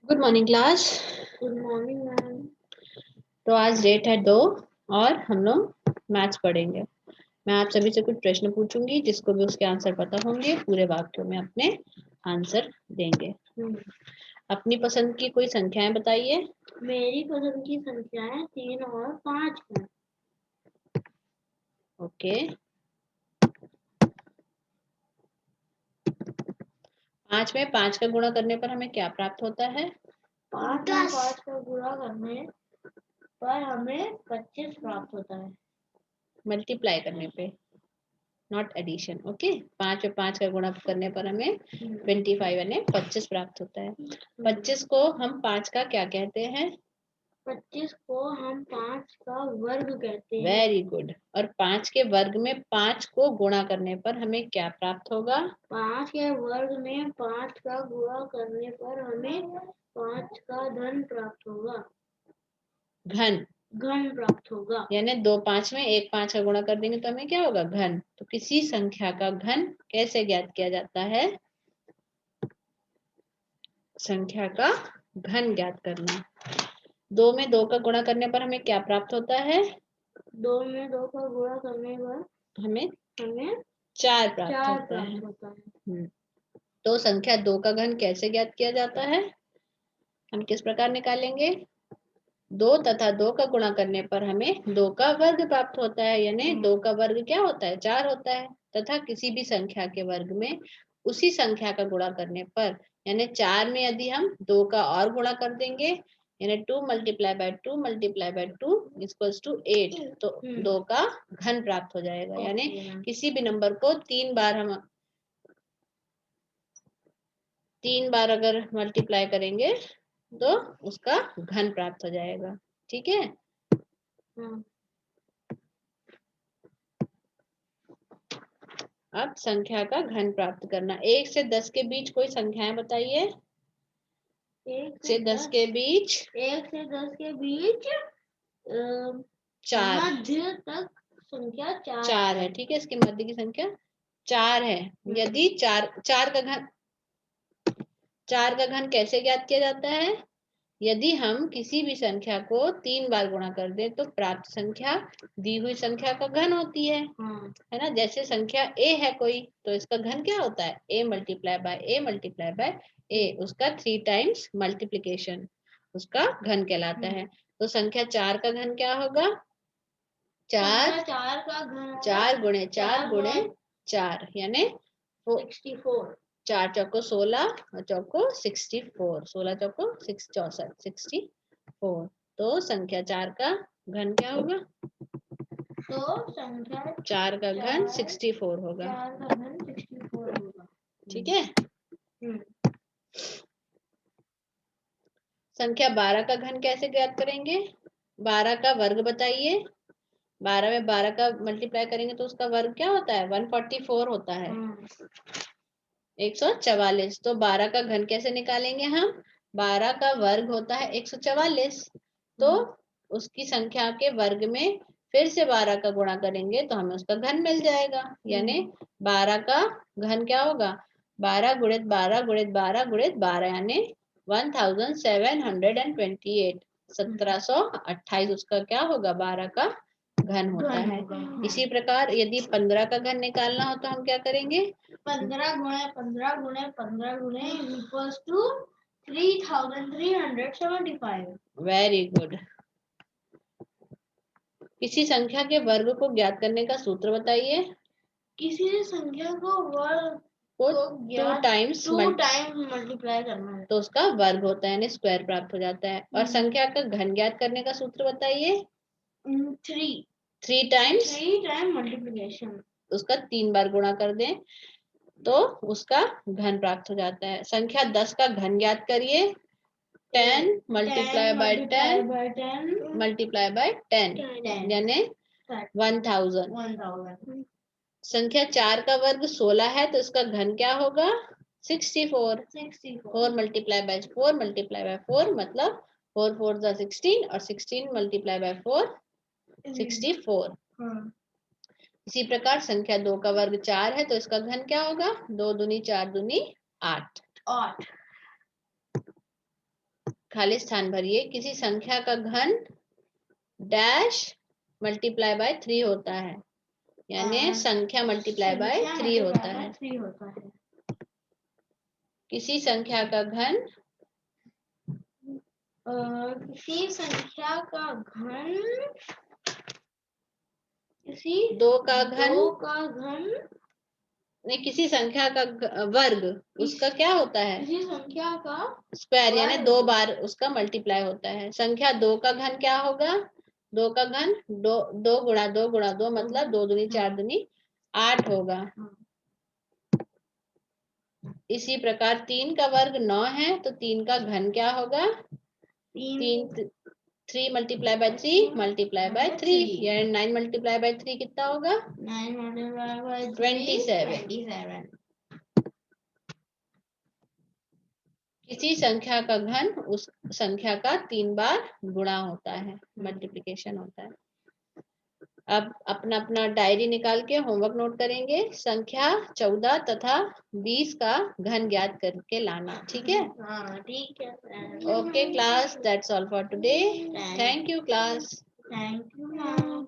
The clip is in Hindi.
Good morning class. Good morning ma'am. तो आज डेट है 2 और हम लोग मैथ्स पढ़ेंगे। मैं आप सभी से कुछ प्रश्न पूछूंगी, जिसको भी उसके आंसर पता होंगे पूरे वाक्यों में अपने आंसर देंगे। अपनी पसंद की कोई संख्याएं बताइए। मेरी पसंद की संख्याएं 3 और 5 है। ओके, 5 में 5 का गुणा करने पर हमें क्या प्राप्त होता है? 5 में 5 का गुणा करने पर हमें 25 प्राप्त होता है। मल्टीप्लाई करने पे, नॉट एडिशन। ओके, 5 में 5 का गुणा करने पर हमें 25 यानी 25 प्राप्त होता है। 25 को हम 5 का क्या कहते हैं? 25 को हम 5 का वर्ग कहते हैं। Very good. और 5 के वर्ग में 5 को गुणा करने पर हमें क्या प्राप्त होगा? 5 के वर्ग में 5 का गुणा करने पर हमें 5 का धन प्राप्त होगा। घन प्राप्त होगा, यानी 2 5 में 1 5 का गुणा कर देंगे तो हमें क्या होगा? घन। तो किसी संख्या का घन कैसे ज्ञात किया जाता है? संख्या का घन ज्ञात करना। 2 में 2 का गुणा करने पर हमें क्या प्राप्त होता है? 2 में 2 का गुणा करने पर हमें 4 प्राप्त होता है। है। तो संख्या 2 का घन कैसे ज्ञात किया जाता है? हम किस प्रकार निकालेंगे? 2 तथा 2 का गुणा करने पर हमें 2 का वर्ग प्राप्त होता है, यानी 2 का वर्ग क्या होता है? 4 होता है। तथा किसी भी संख्या के वर्ग में उसी संख्या का गुणा करने पर, यानी 4 में यदि हम 2 का और गुणा कर देंगे, यानी 2 multiply by 2 multiply by 2 equals to 8, तो 2 का घन प्राप्त हो जाएगा। यानी किसी भी नंबर को 3 बार अगर मल्टीप्लाई करेंगे तो उसका घन प्राप्त हो जाएगा। ठीक है। अब संख्या का घन प्राप्त करना। 1 से 10 के बीच कोई संख्याएं बताइए। 1 से 10 के बीच 1 से 10 के बीच 4 मध्य तक संख्या 4 है। ठीक है, इसके मध्य की संख्या 4 है। यदि 4 का घन कैसे ज्ञात किया जाता है? यदि हम किसी भी संख्या को 3 बार गुणा कर दें तो प्राप्त संख्या दी हुई संख्या का घन होती है ना। जैसे संख्या a है कोई, तो इसका घन क्या होता है? a multiply by a multiply by a, उसका 3 टाइम्स मल्टीप्लीकेशन उसका घन कहलाता है। तो संख्या 4 का घन क्या होगा? 4 का घन 4 गुणे 4 गुणे 4 यानी 64। 4 चौको 16 और चौको 64, 16 चौको 64, 64। तो संख्या 4 का घन क्या होगा? तो संख्या 4 का घन 64 होगा। 4 का घन 64 होगा। ठीक है। संख्या 12 का घन कैसे ज्ञात करेंगे? 12 का वर्ग बताइए। 12 में 12 का मल्टीप्लाई करेंगे तो उसका वर्ग क्या होता है? 144 होता है। 144। तो 12 का घन कैसे निकालेंगे हम? 12 का वर्ग होता है 144। तो उसकी संख्या के वर्ग में फिर से 12 का गुणा करेंगे तो हमें उसका घन मिल जाएगा। यानी 12 का घन क्या होगा? 12 गुणित 12 गुणित 12 गुणित 12 यानी 1728, 1728 उसका क्या होगा? 12 का घन होता है। इसी प्रकार यदि 15 का घन निकालना हो तो हम क्या करेंगे? 15 गुणे 15 गुणे 15 गुणे इक्वल्स टू 3375। Very good. किसी संख्या के वर्ग को ज्ञात करने का सूत्र बताइए। किसी संख्या को वर्ग को 2 टाइम्स मल्टीप्लाई करना है तो उसका वर्ग होता है, यानी स्क्वायर प्राप्त हो जाता है। और संख्या का घन ज्ञात करने का सूत्र बताइए। 3 टाइम्स मल्टीप्लिकेशन, उसका 3 बार गुणा कर दें तो उसका घन प्राप्त हो जाता है। संख्या 10 का घन ज्ञात करिए। 10 मल्टीप्लाई बाय 10 मल्टीप्लाई बाय 10 यानी 1000। संख्या 4 का वर्ग 16 है तो इसका घन क्या होगा? 64। 4 मल्टीप्लाई बाय 4 मल्टीप्लाई बाय 4 मतलब 4 4 जा 16 और 16 मल्टीप्लाई बाय 4 64। इसी प्रकार संख्या 2 का वर्ग 4 है तो इसका घन क्या होगा? 2 दूनी 4 दूनी 8। खाली स्थान भरिए। किसी संख्या का घन डैश मल्टीप्लाई बाय 3 होता है, यानी संख्या मल्टीप्लाई बाय 3 होता है। किसी संख्या का घन किसी संख्या का घन दो का घन नहीं, किसी संख्या का वर्ग उसका क्या होता है? किसी संख्या का स्क्वायर, यानी 2 बार उसका मल्टीप्लाई होता है। संख्या 2 का घन क्या होगा? 2 का घन 2 गुणा 2 गुणा 2 मतलब 2 दूनी 4 दूनी 8 होगा। इसी प्रकार 3 का वर्ग 9 है, तो 3 का घन क्या होगा? 3 मल्टीप्लाई बाय 3 मल्टीप्लाई बाय 3, यानी 9 मल्टीप्लाई बाय 3 कितना होगा? 9 मल्टीप्लाई बाय 27। किसी संख्या का घन उस संख्या का 3 बार गुणा होता है, मल्टीप्लिकेशन होता है। अब अपना अपना डायरी निकाल के होमवर्क नोट करेंगे। संख्या 14 तथा 20 का घन ज्ञात करके लाना, ठीक है? हाँ ठीक है। Okay class, that's all for today. Thank you class. Thank you.